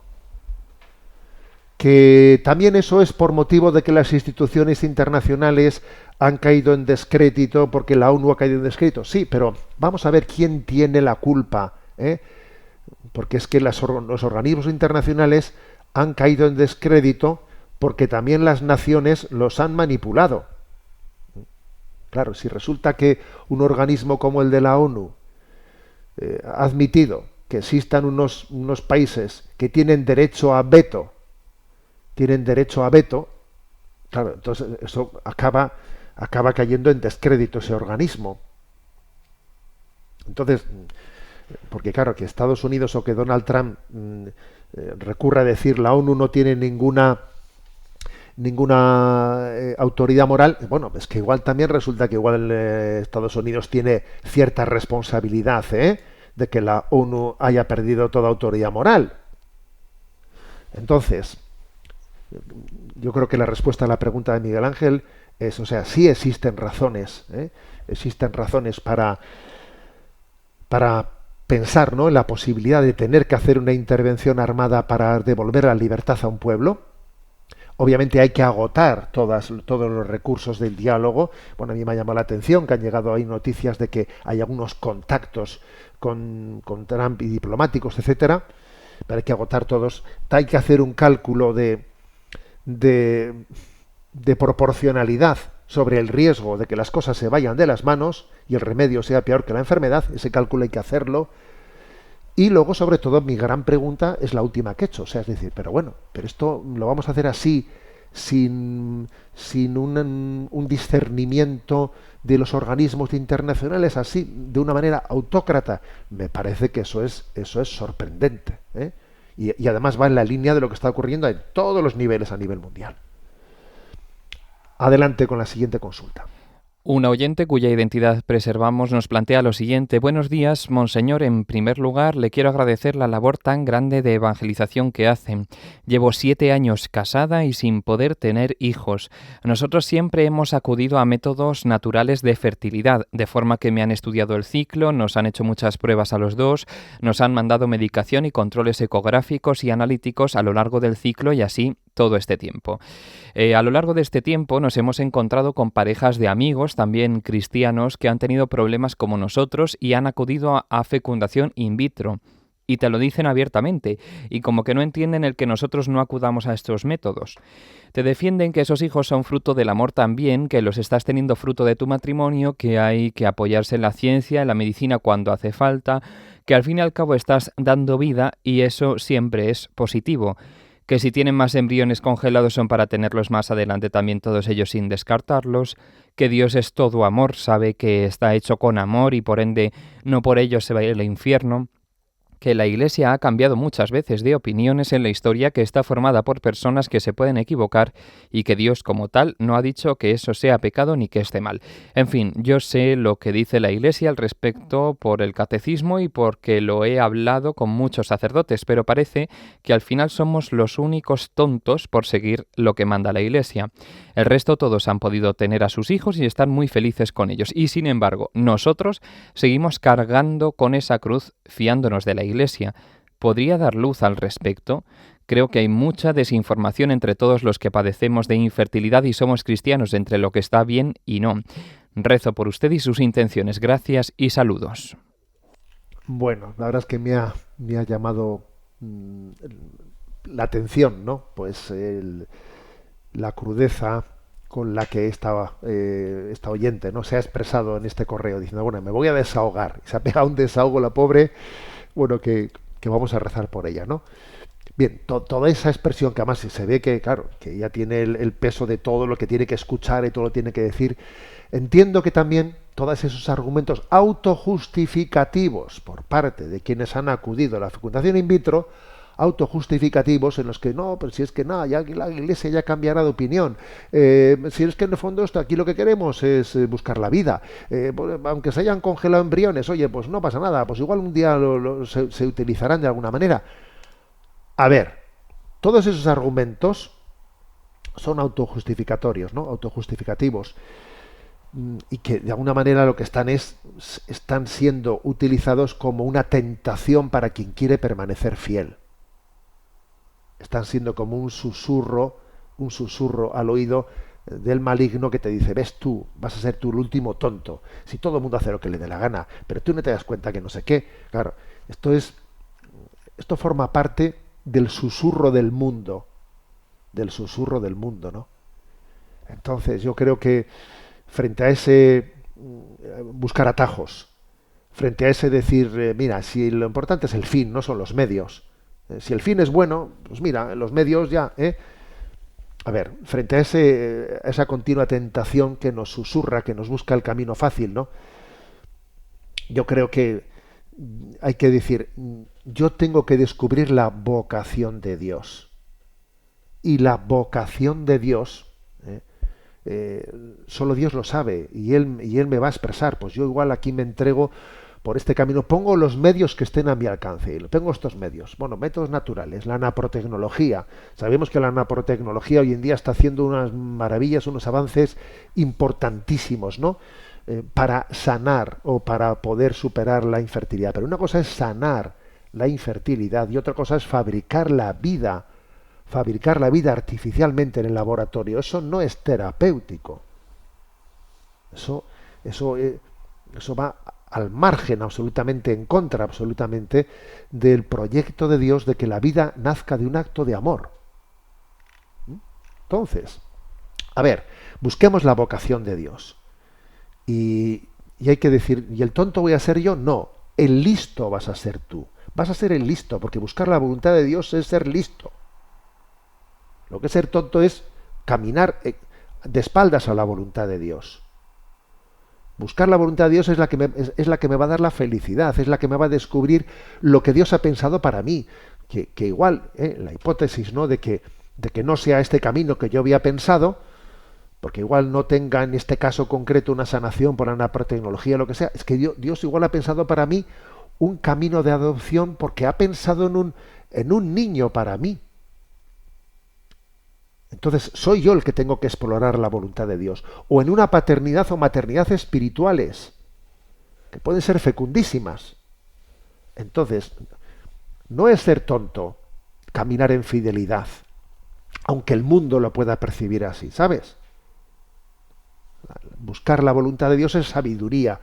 Que también eso es por motivo de que las instituciones internacionales han caído en descrédito, porque la ONU ha caído en descrédito. Sí, pero vamos a ver quién tiene la culpa, ¿eh? Porque es que los organismos internacionales han caído en descrédito porque también las naciones los han manipulado. Claro, si resulta que un organismo como el de la ONU ha admitido que existan unos países que tienen derecho a veto, claro, entonces eso acaba cayendo en descrédito ese organismo. Entonces, porque claro, que Estados Unidos o que Donald Trump recurra a decir la ONU no tiene ninguna autoridad moral, bueno, es que igual también resulta que igual Estados Unidos tiene cierta responsabilidad, de que la ONU haya perdido toda autoridad moral. Entonces, yo creo que la respuesta a la pregunta de Miguel Ángel es, o sea, sí existen razones para pensar, ¿no?, en la posibilidad de tener que hacer una intervención armada para devolver la libertad a un pueblo. Obviamente hay que agotar todos los recursos del diálogo. Bueno, a mí me ha llamado la atención que han llegado ahí noticias de que hay algunos contactos con Trump y diplomáticos, etcétera, pero hay que agotar todos. Hay que hacer un cálculo de proporcionalidad sobre el riesgo de que las cosas se vayan de las manos y el remedio sea peor que la enfermedad. Ese cálculo hay que hacerlo. Y luego, sobre todo, mi gran pregunta es la última que he hecho. O sea, es decir, pero esto lo vamos a hacer así, sin un discernimiento de los organismos internacionales, así, de una manera autócrata. Me parece que eso es sorprendente, ¿eh? Y además va en la línea de lo que está ocurriendo en todos los niveles a nivel mundial. Adelante con la siguiente consulta. Una oyente cuya identidad preservamos nos plantea lo siguiente. Buenos días, monseñor. En primer lugar, le quiero agradecer la labor tan grande de evangelización que hacen. Llevo 7 años casada y sin poder tener hijos. Nosotros siempre hemos acudido a métodos naturales de fertilidad, de forma que me han estudiado el ciclo, nos han hecho muchas pruebas a los dos, nos han mandado medicación y controles ecográficos y analíticos a lo largo del ciclo y así todo este tiempo. A lo largo de este tiempo nos hemos encontrado con parejas de amigos, también cristianos, que han tenido problemas como nosotros y han acudido a fecundación in vitro. Y te lo dicen abiertamente, y como que no entienden el que nosotros no acudamos a estos métodos. Te defienden que esos hijos son fruto del amor también, que los estás teniendo fruto de tu matrimonio, que hay que apoyarse en la ciencia, en la medicina cuando hace falta, que al fin y al cabo estás dando vida y eso siempre es positivo. Que si tienen más embriones congelados son para tenerlos más adelante también todos ellos sin descartarlos, que Dios es todo amor, sabe que está hecho con amor y por ende no por ello se va a ir al infierno, que la Iglesia ha cambiado muchas veces de opiniones en la historia, que está formada por personas que se pueden equivocar y que Dios como tal no ha dicho que eso sea pecado ni que esté mal. En fin, yo sé lo que dice la Iglesia al respecto por el catecismo y porque lo he hablado con muchos sacerdotes, pero parece que al final somos los únicos tontos por seguir lo que manda la Iglesia. El resto todos han podido tener a sus hijos y están muy felices con ellos. Y sin embargo, nosotros seguimos cargando con esa cruz fiándonos de la Iglesia. ¿Podría dar luz al respecto? Creo que hay mucha desinformación entre todos los que padecemos de infertilidad y somos cristianos entre lo que está bien y no. Rezo por usted y sus intenciones. Gracias y saludos. Bueno, la verdad es que me ha llamado la atención, ¿no? Pues la crudeza con la que esta oyente, ¿no?, se ha expresado en este correo, diciendo, bueno, me voy a desahogar. Se ha pegado un desahogo la pobre, bueno, que vamos a rezar por ella, ¿no? Bien, toda esa expresión que además se ve que, claro, que ella tiene el peso de todo lo que tiene que escuchar y todo lo que tiene que decir. Entiendo que también todos esos argumentos autojustificativos por parte de quienes han acudido a la fecundación in vitro, autojustificativos en los que no, pero si es que nada, ya la Iglesia ya cambiará de opinión, si es que en el fondo esto aquí lo que queremos es buscar la vida, pues, aunque se hayan congelado embriones, oye, pues no pasa nada, pues igual un día se utilizarán de alguna manera. A ver, todos esos argumentos son autojustificatorios, ¿no? Autojustificativos, y que de alguna manera lo que están siendo utilizados como una tentación para quien quiere permanecer fiel. Están siendo como un susurro al oído del maligno que te dice, ves tú, vas a ser tú el último tonto, si todo el mundo hace lo que le dé la gana, pero tú no te das cuenta que no sé qué. Claro, esto forma parte del susurro del mundo, ¿no? Entonces yo creo que frente a ese buscar atajos, frente a ese decir, mira, si lo importante es el fin, no son los medios. Si el fin es bueno, pues mira, los medios ya, A ver, frente a esa continua tentación que nos susurra, que nos busca el camino fácil, ¿no? Yo creo que hay que decir, yo tengo que descubrir la vocación de Dios. Y la vocación de Dios, solo Dios lo sabe, y él me va a expresar. Pues yo igual aquí me entrego por este camino, pongo los medios que estén a mi alcance, y tengo estos medios, bueno, métodos naturales, la naprotecnología. Sabemos que la naprotecnología hoy en día está haciendo unas maravillas, unos avances importantísimos, ¿no? Para sanar o para poder superar la infertilidad. Pero una cosa es sanar la infertilidad y otra cosa es fabricar la vida artificialmente en el laboratorio. Eso no es terapéutico. Eso va al margen, absolutamente en contra, absolutamente del proyecto de Dios de que la vida nazca de un acto de amor. Entonces, a ver, busquemos la vocación de Dios. Y hay que decir, ¿y el tonto voy a ser yo? No, el listo vas a ser tú. Vas a ser el listo, porque buscar la voluntad de Dios es ser listo. Lo que es ser tonto es caminar de espaldas a la voluntad de Dios. Buscar la voluntad de Dios es la que me va a dar la felicidad, es la que me va a descubrir lo que Dios ha pensado para mí. Que igual, la hipótesis, ¿no?, de que no sea este camino que yo había pensado, porque igual no tenga en este caso concreto una sanación por la naprotecnología, lo que sea, es que Dios igual ha pensado para mí un camino de adopción porque ha pensado en un niño para mí. Entonces, soy yo el que tengo que explorar la voluntad de Dios. O en una paternidad o maternidad espirituales, que pueden ser fecundísimas. Entonces, no es ser tonto caminar en fidelidad, aunque el mundo lo pueda percibir así, ¿sabes? Buscar la voluntad de Dios es sabiduría,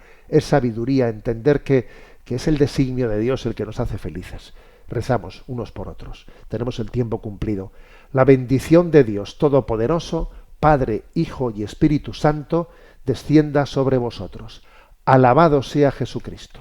entender que es el designio de Dios el que nos hace felices. Rezamos unos por otros. Tenemos el tiempo cumplido. La bendición de Dios Todopoderoso, Padre, Hijo y Espíritu Santo, descienda sobre vosotros. Alabado sea Jesucristo.